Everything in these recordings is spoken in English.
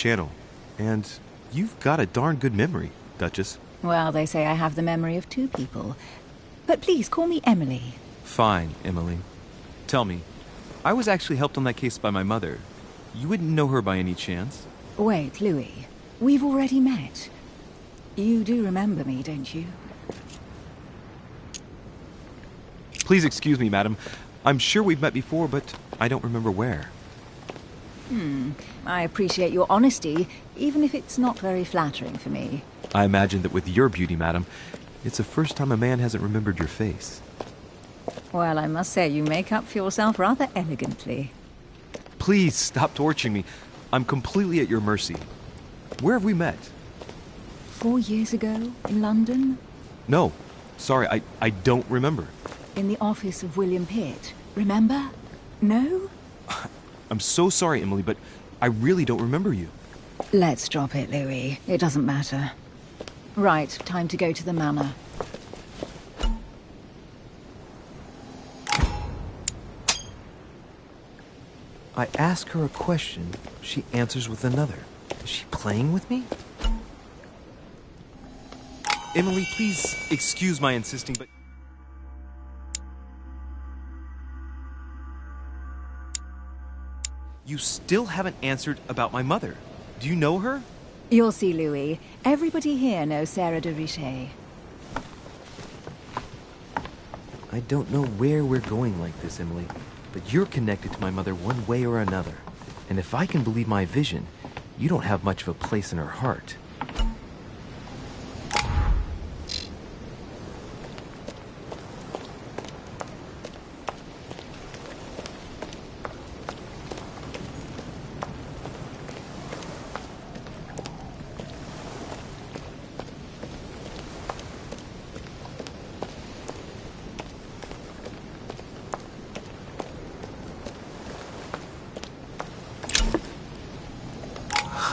Channel. And you've got a darn good memory, Duchess. Well, they say I have the memory of two people. But please, call me Emily. Fine, Emily. Tell me, I was actually helped on that case by my mother. You wouldn't know her by any chance? Wait, Louis. We've already met. You do remember me, don't you? Please excuse me, madam. I'm sure we've met before, but I don't remember where. I appreciate your honesty, even if it's not very flattering for me. I imagine that with your beauty, madam, it's the first time a man hasn't remembered your face. Well, I must say, you make up for yourself rather elegantly. Please stop torturing me. I'm completely at your mercy. Where have we met? 4 years ago, in London? No. Sorry, I don't remember. In the office of William Pitt. Remember? No? I'm so sorry, Emily, but I really don't remember you. Let's drop it, Louis. It doesn't matter. Right, time to go to the manor. I ask her a question, she answers with another. Is she playing with me? Emily, please excuse my insisting, but... You still haven't answered about my mother. Do you know her? You'll see, Louis. Everybody here knows Sarah de Richet. I don't know where we're going like this, Emily, but you're connected to my mother one way or another. And if I can believe my vision, you don't have much of a place in her heart.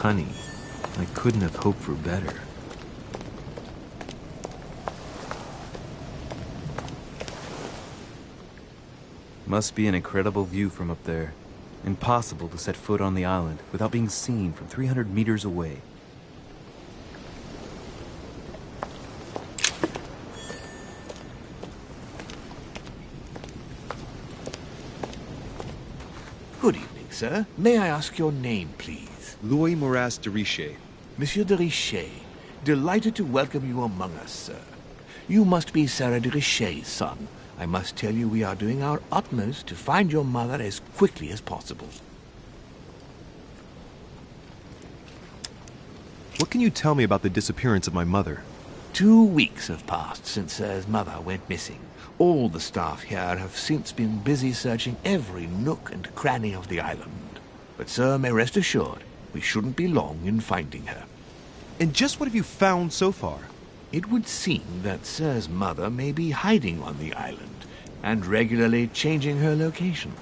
Honey, I couldn't have hoped for better. Must be an incredible view from up there. Impossible to set foot on the island without being seen from 300 meters away. Good evening, sir. May I ask your name, please? Louis Moras de Richet. Monsieur de Richet, delighted to welcome you among us, sir. You must be Sarah de Richet's son. I must tell you we are doing our utmost to find your mother as quickly as possible. What can you tell me about the disappearance of my mother? 2 weeks have passed since Sir's mother went missing. All the staff here have since been busy searching every nook and cranny of the island. But Sir may rest assured, we shouldn't be long in finding her. And just what have you found so far? It would seem that Sir's mother may be hiding on the island and regularly changing her location.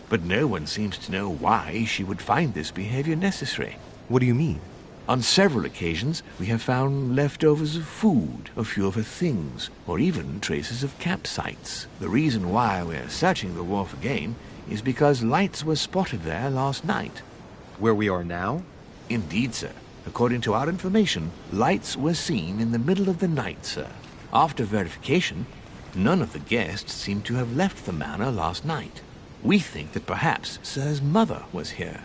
But no one seems to know why she would find this behavior necessary. What do you mean? On several occasions, we have found leftovers of food, a few of her things, or even traces of campsites. The reason why we're searching the wharf again is because lights were spotted there last night. Where we are now? Indeed, sir. According to our information, lights were seen in the middle of the night, sir. After verification, none of the guests seem to have left the manor last night. We think that perhaps Sir's mother was here.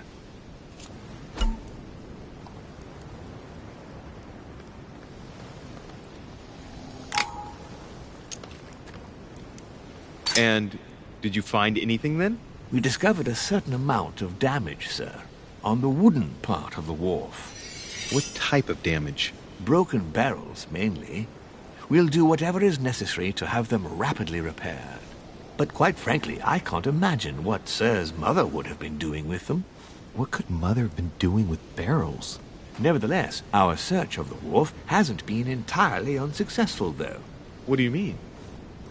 And did you find anything then? We discovered a certain amount of damage, sir, on the wooden part of the wharf. What type of damage? Broken barrels, mainly. We'll do whatever is necessary to have them rapidly repaired. But quite frankly, I can't imagine what Sir's mother would have been doing with them. What could Mother have been doing with barrels? Nevertheless, our search of the wharf hasn't been entirely unsuccessful, though. What do you mean?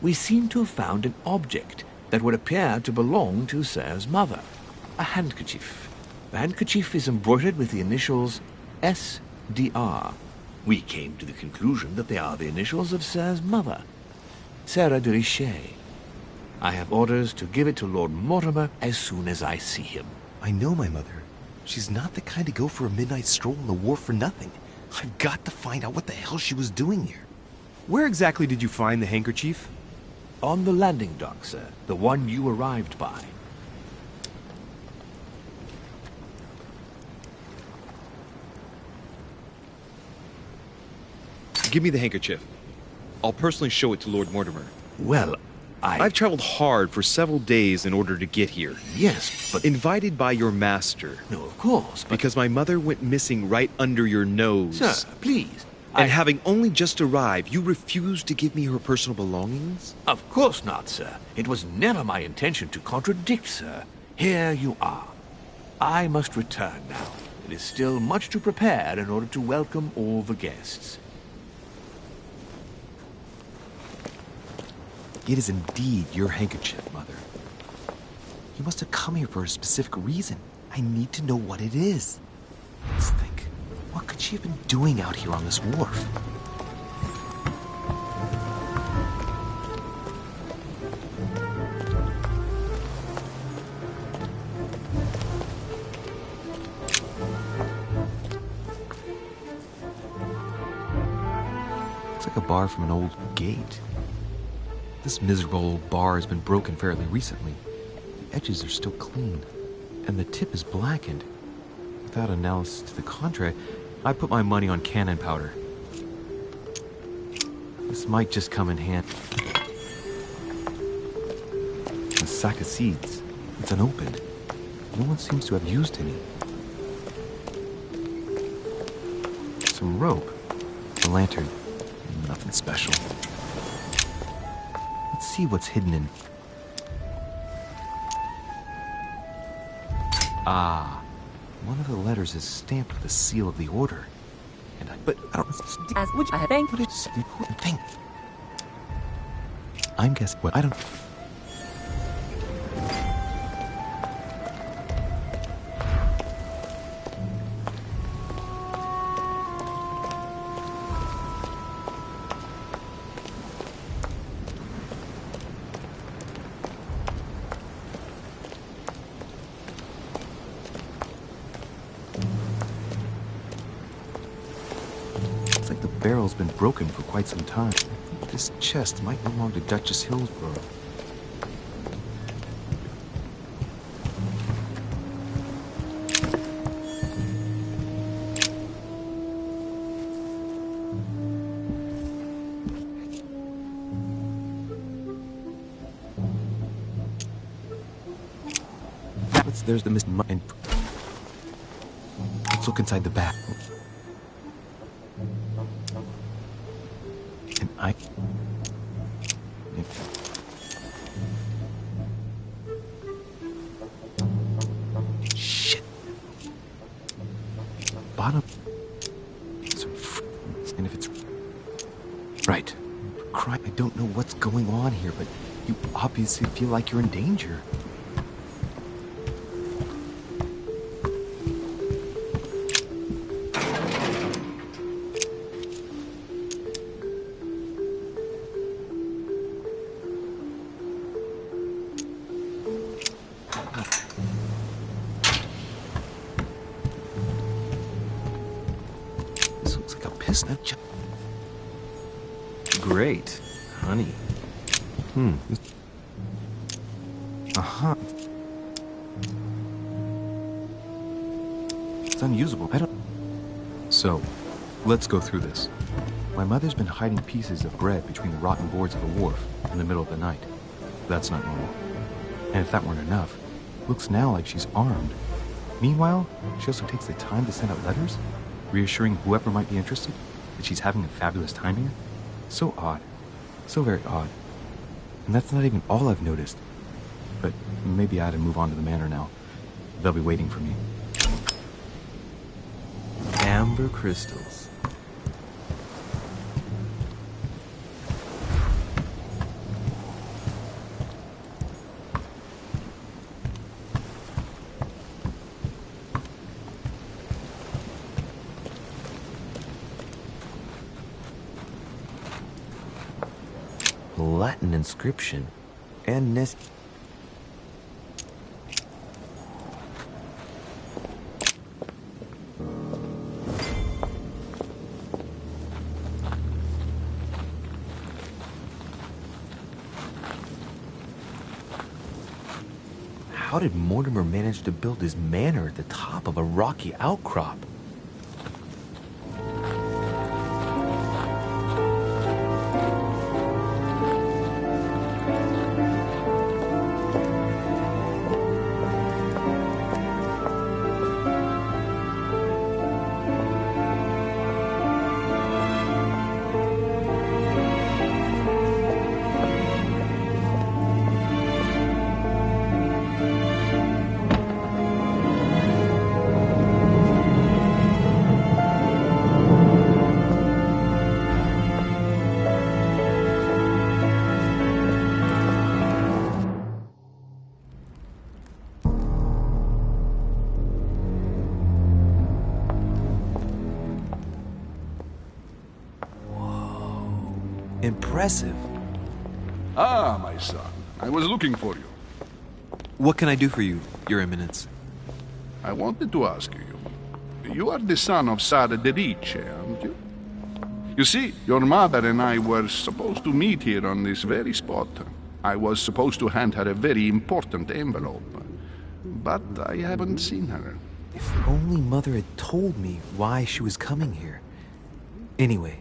We seem to have found an object that would appear to belong to Sir's mother. A handkerchief. The handkerchief is embroidered with the initials S.D.R. We came to the conclusion that they are the initials of Sir's mother, Sarah de Richet. I have orders to give it to Lord Mortimer as soon as I see him. I know my mother. She's not the kind to go for a midnight stroll on the wharf for nothing. I've got to find out what the hell she was doing here. Where exactly did you find the handkerchief? On the landing dock, sir. The one you arrived by. Give me the handkerchief. I'll personally show it to Lord Mortimer. Well, I've traveled hard for several days in order to get here. Yes, but... Invited by your master. No, of course, but... Because my mother went missing right under your nose. Sir, please. And having only just arrived, you refused to give me her personal belongings? Of course not, sir. It was never my intention to contradict, sir. Here you are. I must return now. It is still much to prepare in order to welcome all the guests. It is indeed your handkerchief, Mother. You must have come here for a specific reason. I need to know what it is. Let's think. What could she have been doing out here on this wharf? Looks like a bar from an old gate. This miserable old bar has been broken fairly recently. The edges are still clean, and the tip is blackened. Without analysis to the contrary, I put my money on cannon powder. This might just come in handy. A sack of seeds. It's unopened. No one seems to have used any. Some rope. A lantern. Nothing special. Let's see what's hidden in... Ah, one of the letters is stamped with the seal of the order. And but I don't... As which I think... What is the important thing? I'm guessing what I don't... It's like the barrel's been broken for quite some time. This chest might belong to Duchess Hillsborough. There's the missing and let's look inside the back. And I... Shit. Bottom... And if it's... Right. Cry, I don't know what's going on here, but you obviously feel like you're in danger. Great. Honey. Uh-huh. It's unusable. I don't... So, let's go through this. My mother's been hiding pieces of bread between the rotten boards of the wharf in the middle of the night. That's not normal. And if that weren't enough, looks now like she's armed. Meanwhile, she also takes the time to send out letters, reassuring whoever might be interested that she's having a fabulous time here. So odd. So very odd. And that's not even all I've noticed. But maybe I ought to move on to the manor now. They'll be waiting for me. Amber crystals. Latin inscription and nest. How did Mortimer manage to build his manor at the top of a rocky outcrop? Impressive. Ah, my son. I was looking for you. What can I do for you, Your Eminence? I wanted to ask you. You are the son of Sara de Riche, aren't you? You see, your mother and I were supposed to meet here on this very spot. I was supposed to hand her a very important envelope. But I haven't seen her. If only Mother had told me why she was coming here. Anyway,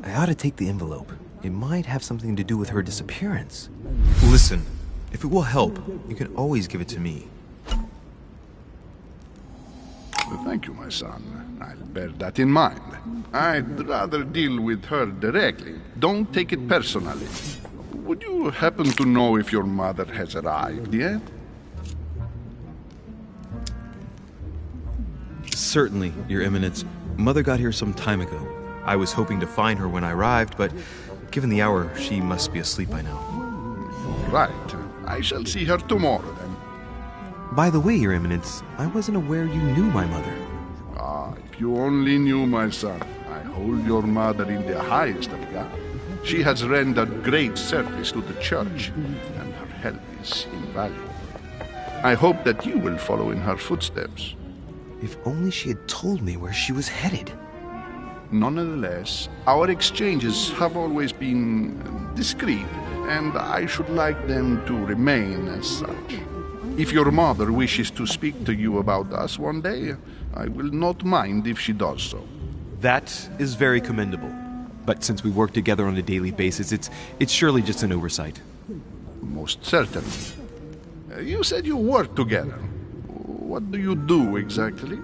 I ought to take the envelope. It might have something to do with her disappearance. Listen, if it will help, you can always give it to me. Well, thank you, my son. I'll bear that in mind. I'd rather deal with her directly. Don't take it personally. Would you happen to know if your mother has arrived yet? Certainly, Your Eminence. Mother got here some time ago. I was hoping to find her when I arrived, but given the hour, she must be asleep by now. Right. I shall see her tomorrow, then. By the way, Your Eminence, I wasn't aware you knew my mother. Ah, if you only knew, my son. I hold your mother in the highest regard. She has rendered great service to the church, and her help is invaluable. I hope that you will follow in her footsteps. If only she had told me where she was headed. Nonetheless, our exchanges have always been discreet, and I should like them to remain as such. If your mother wishes to speak to you about us one day, I will not mind if she does so. That is very commendable. But since we work together on a daily basis, it's surely just an oversight. Most certainly. You said you work together. What do you do exactly?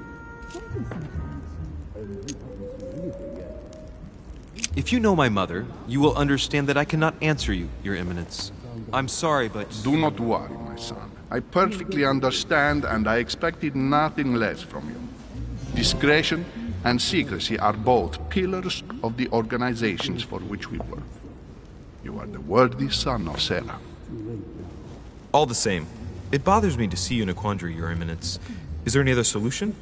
If you know my mother, you will understand that I cannot answer you, Your Eminence. I'm sorry, but... Do not worry, my son. I perfectly understand, and I expected nothing less from you. Discretion and secrecy are both pillars of the organizations for which we work. You are the worthy son of Sarah. All the same, it bothers me to see you in a quandary, Your Eminence. Is there any other solution?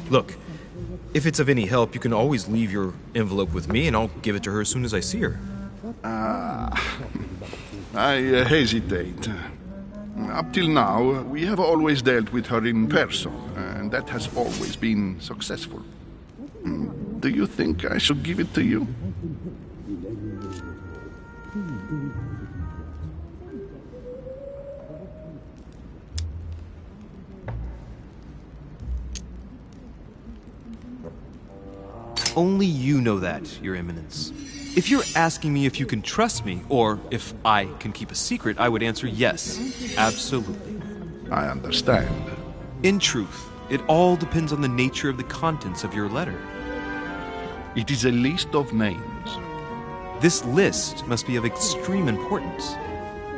Look, if it's of any help, you can always leave your envelope with me, and I'll give it to her as soon as I see her. I hesitate. Up till now, we have always dealt with her in person, and that has always been successful. Do you think I should give it to you? Only you know that, Your Eminence. If you're asking me if you can trust me, or if I can keep a secret, I would answer yes, absolutely. I understand. In truth, it all depends on the nature of the contents of your letter. It is a list of names. This list must be of extreme importance.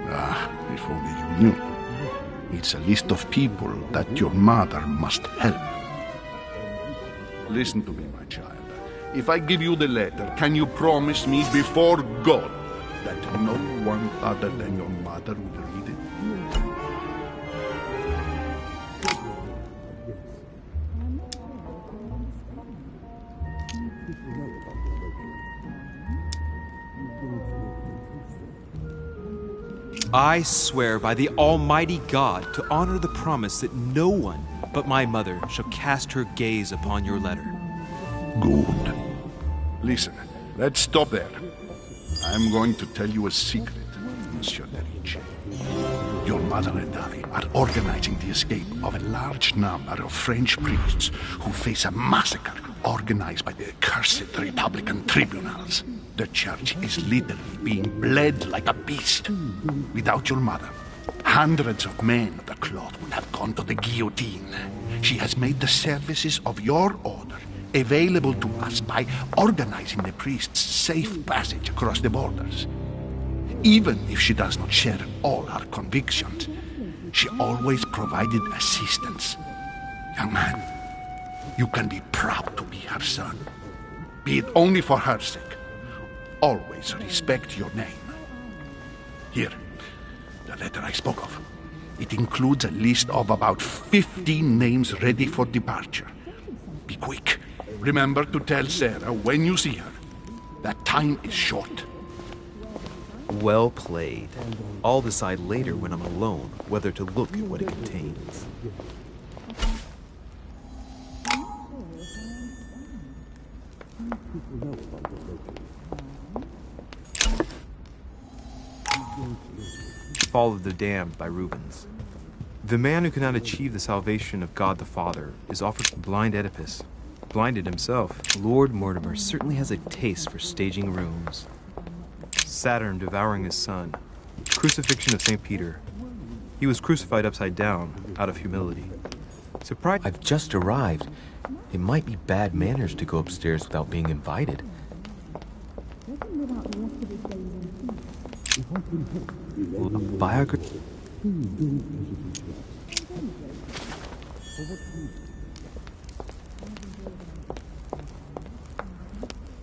Ah, if only you knew. It's a list of people that your mother must help. Listen to me, my child. If I give you the letter, can you promise me before God that no one other than your mother will read it? I swear by the Almighty God to honor the promise that no one but my mother shall cast her gaze upon your letter. Good. Listen, let's stop there. I'm going to tell you a secret, Monsieur de Riche. Your mother and I are organizing the escape of a large number of French priests who face a massacre organized by the accursed Republican tribunals. The church is literally being bled like a beast. Without your mother, hundreds of men of the cloth would have gone to the guillotine. She has made the services of your order available to us by organizing the priests' safe passage across the borders. Even if she does not share all our convictions, she always provided assistance. Young man, you can be proud to be her son. Be it only for her sake. Always respect your name. Here, the letter I spoke of. It includes a list of about 15 names ready for departure. Be quick. Remember to tell Sarah when you see her that time is short. Well played. I'll decide later when I'm alone whether to look at what it contains. Fall of the Damned by Rubens. The man who cannot achieve the salvation of God the Father is offered blind Oedipus. Blinded himself, Lord Mortimer certainly has a taste for staging rooms. Saturn devouring his son. Crucifixion of St. Peter. He was crucified upside down, out of humility. Surprise! I've just arrived. It might be bad manners to go upstairs without being invited. Biography.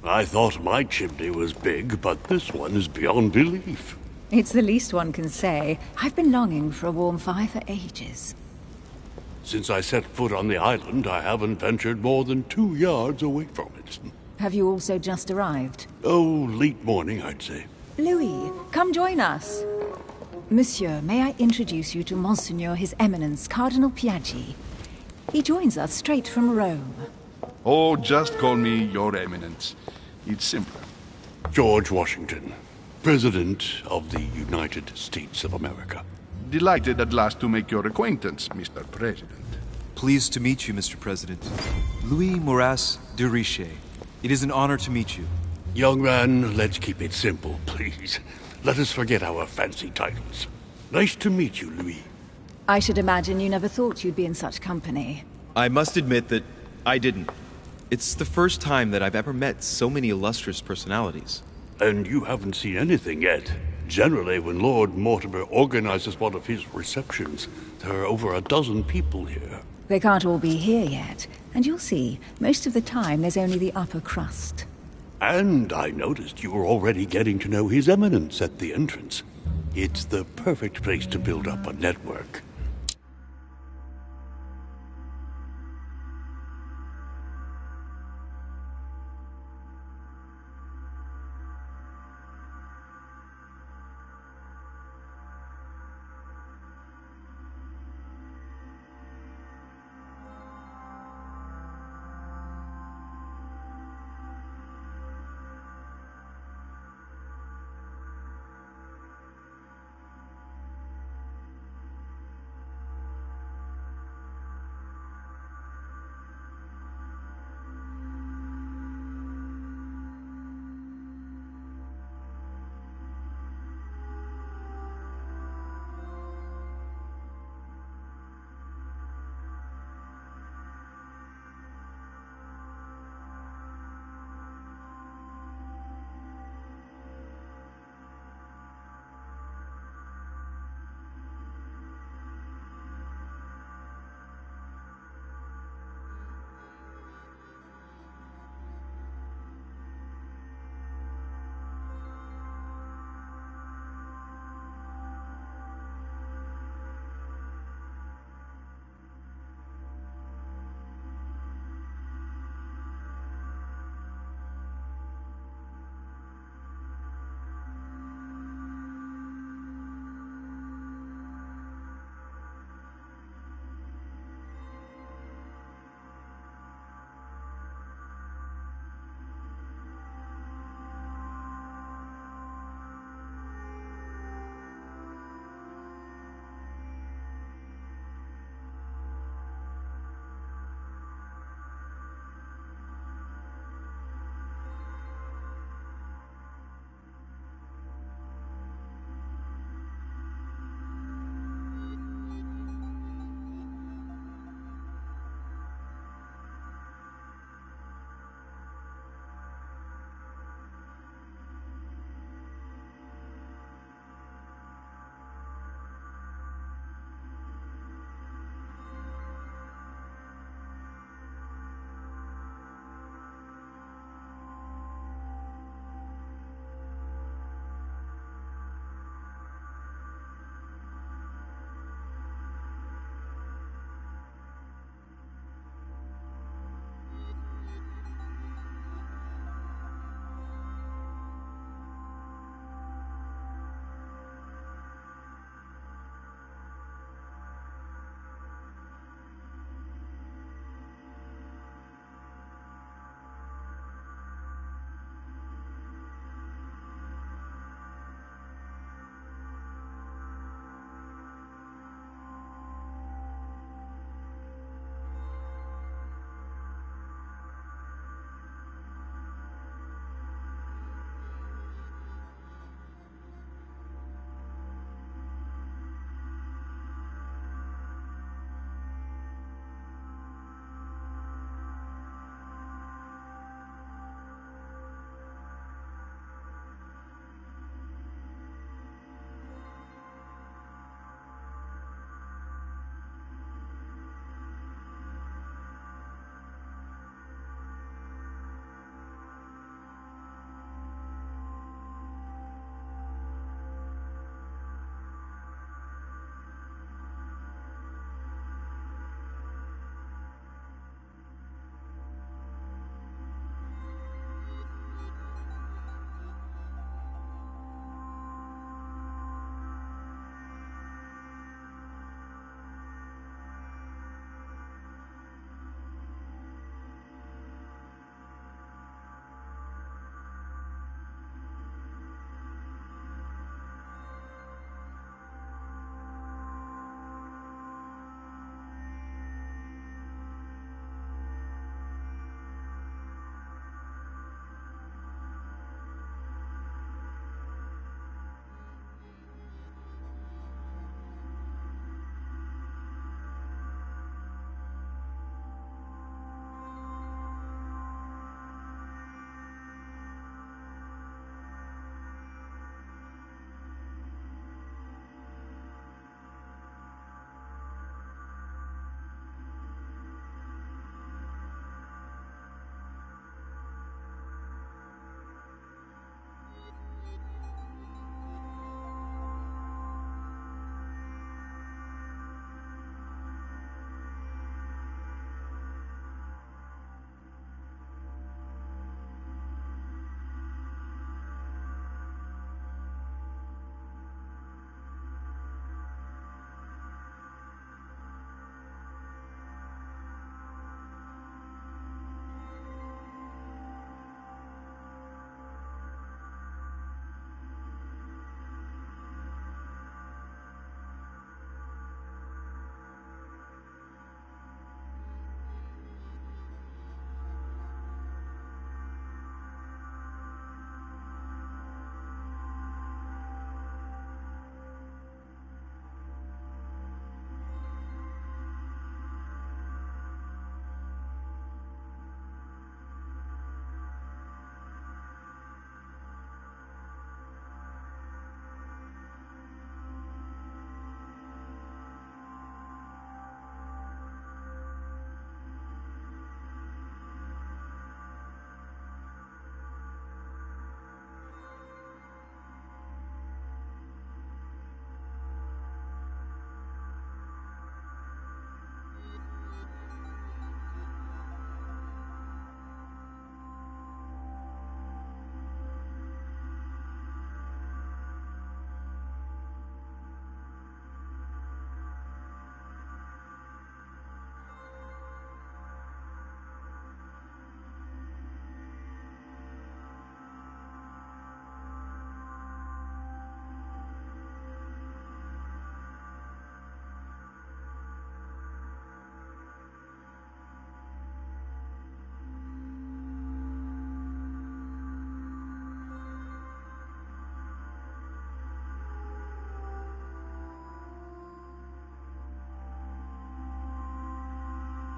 I thought my chimney was big, but this one is beyond belief. It's the least one can say. I've been longing for a warm fire for ages. Since I set foot on the island, I haven't ventured more than 2 yards away from it. Have you also just arrived? Oh, late morning, I'd say. Louis, come join us. Monsieur, may I introduce you to Monseigneur His Eminence, Cardinal Piaggi. He joins us straight from Rome. Oh, just call me Your Eminence. It's simpler. George Washington, President of the United States of America. Delighted at last to make your acquaintance, Mr. President. Pleased to meet you, Mr. President. Louis Maurras de Richet. It is an honor to meet you. Young man, let's keep it simple, please. Let us forget our fancy titles. Nice to meet you, Louis. I should imagine you never thought you'd be in such company. I must admit that I didn't. It's the first time that I've ever met so many illustrious personalities. And you haven't seen anything yet. Generally, when Lord Mortimer organizes one of his receptions, there are over a dozen people here. They can't all be here yet, and you'll see, most of the time there's only the upper crust. And I noticed you were already getting to know His Eminence at the entrance. It's the perfect place to build up a network.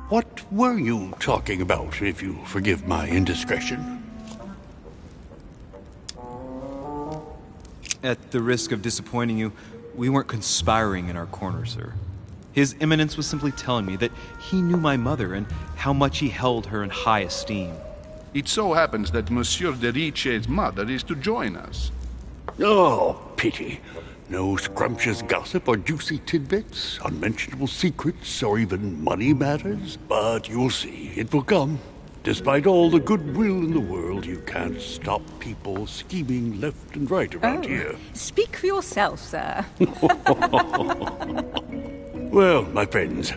What were you talking about, if you forgive my indiscretion? At the risk of disappointing you, we weren't conspiring in our corner, sir. His Eminence was simply telling me that he knew my mother and how much he held her in high esteem. It so happens that Monsieur de Riche's mother is to join us. Oh, pity. No scrumptious gossip or juicy tidbits, unmentionable secrets, or even money matters. But you'll see, it will come. Despite all the goodwill in the world, you can't stop people scheming left and right around here. Speak for yourself, sir. Well, my friends,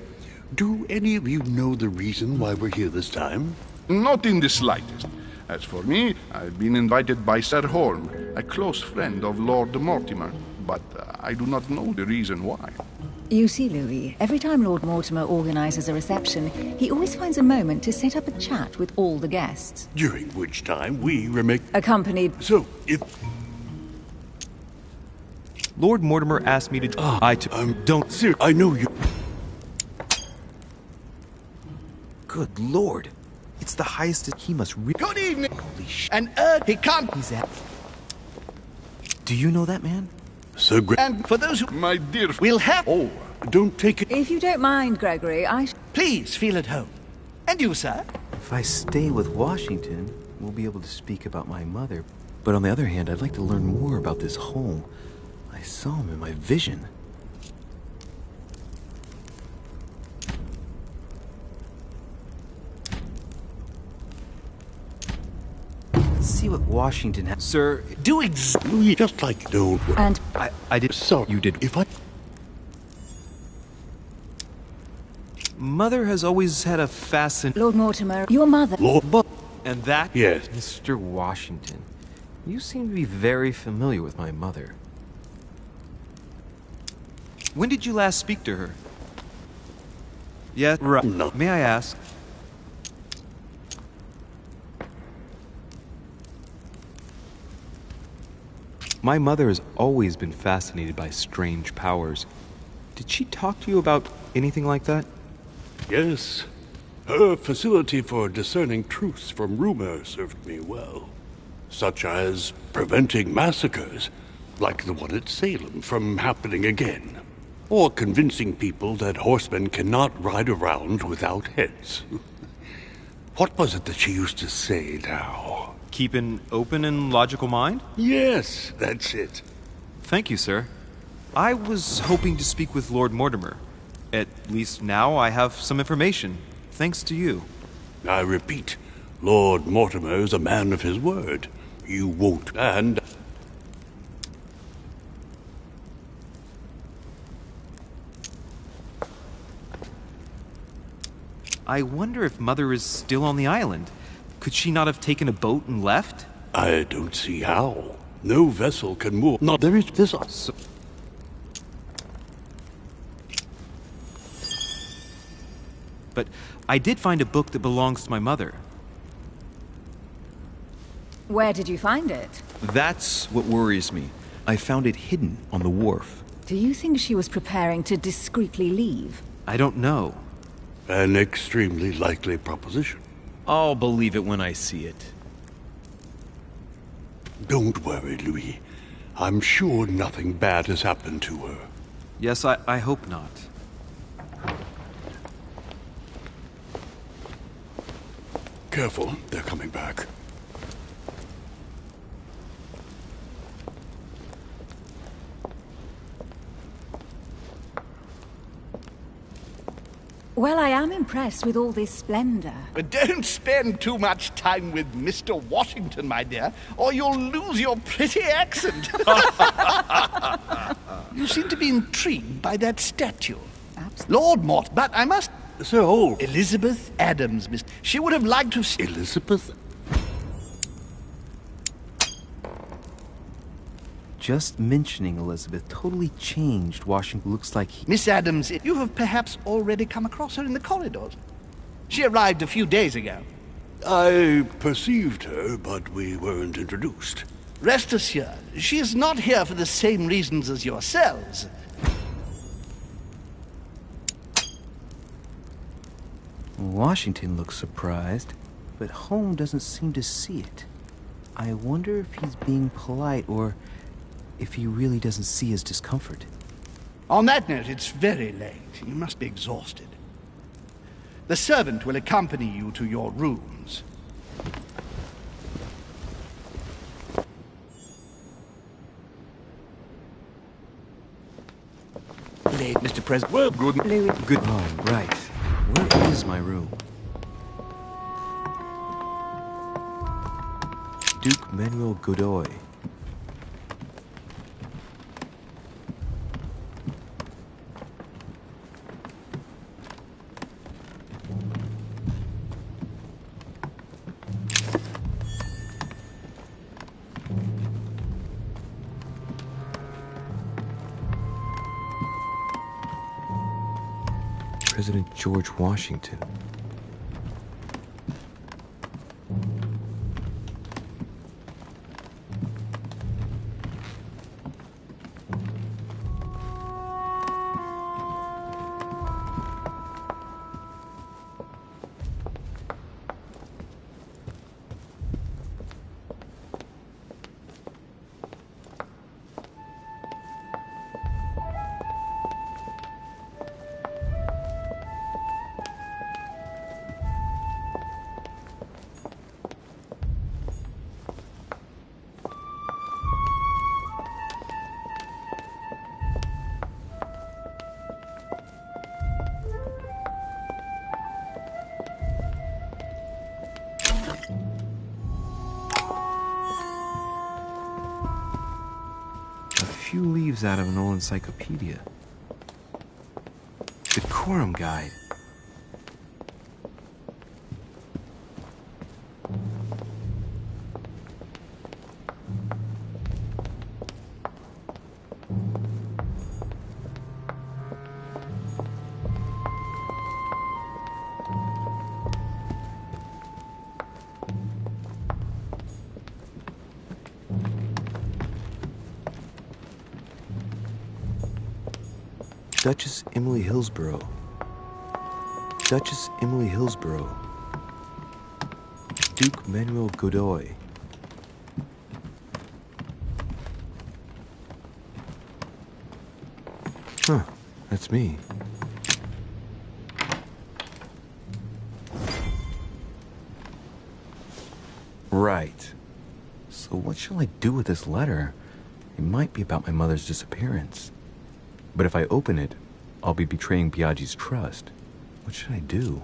do any of you know the reason why we're here this time? Not in the slightest. As for me, I've been invited by Sir Holm, a close friend of Lord Mortimer, but I do not know the reason why. You see, Louis, every time Lord Mortimer organizes a reception, he always finds a moment to set up a chat with all the guests. During which time we remain... Accompanied... So, if... Lord Mortimer asked me to... don't... Sir, I know you... Good lord. It's the highest... He must Good evening. Holy sh... And he can't... He's at... Do you know that man? Sir Gre... And for those who... My dear... We'll have... Oh, Don't take it... If you don't mind, Gregory, Please feel at home. And you, sir? If I stay with Washington, we'll be able to speak about my mother. But on the other hand, I'd like to learn more about this home. I saw him in my vision. Let's see what Washington has. Sir, Do Louis, just like... Don't... and I did... Sorry. You did... If I... Mother has always had a Lord Mortimer, your mother... Lord... But... And that... Yes. Mr. Washington, you seem to be very familiar with my mother. When did you last speak to her? Yeah, right. No. May I ask? My mother has always been fascinated by strange powers. Did she talk to you about anything like that? Yes. Her facility for discerning truths from rumor served me well. Such as preventing massacres, like the one at Salem, from happening again. Or convincing people that horsemen cannot ride around without heads. What was it that she used to say now? Keep an open and logical mind? Yes, that's it. Thank you, sir. I was hoping to speak with Lord Mortimer. At least now I have some information, thanks to you. I repeat, Lord Mortimer is a man of his word. You won't, and... I wonder if Mother is still on the island. Could she not have taken a boat and left? I don't see how. No vessel can move. No, there is this... But I did find a book that belongs to my mother. Where did you find it? That's what worries me. I found it hidden on the wharf. Do you think she was preparing to discreetly leave? I don't know. An extremely likely proposition. I'll believe it when I see it. Don't worry, Louis. I'm sure nothing bad has happened to her. Yes, I hope not. Careful, they're coming back. Well, I am impressed with all this splendor. But don't spend too much time with Mr. Washington, my dear, or you'll lose your pretty accent. You seem to be intrigued by that statue. Lord Mort, but I must... Sir Hole. Elizabeth Adams, Miss. She would have liked to... Elizabeth? Just mentioning Elizabeth totally changed Washington. Looks like he... Miss Adams, you have perhaps already come across her in the corridors. She arrived a few days ago. I perceived her, but we weren't introduced. Rest assured, she is not here for the same reasons as yourselves. Washington looks surprised, but Holmes doesn't seem to see it. I wonder if he's being polite or if he really doesn't see his discomfort. On that note, it's very late. You must be exhausted. The servant will accompany you to your rooms. Late, Mr. President. Well, good. Good. Oh, right. Where is my room? Duke Manuel Godoy. President George Washington. A few leaves out of an old encyclopedia. Decorum Guide. Duchess Emily Hillsborough. Duchess Emily Hillsborough. Duke Manuel Godoy. Huh, that's me. Right. So what shall I do with this letter? It might be about my mother's disappearance. But if I open it, I'll be betraying Biaggi's trust. What should I do?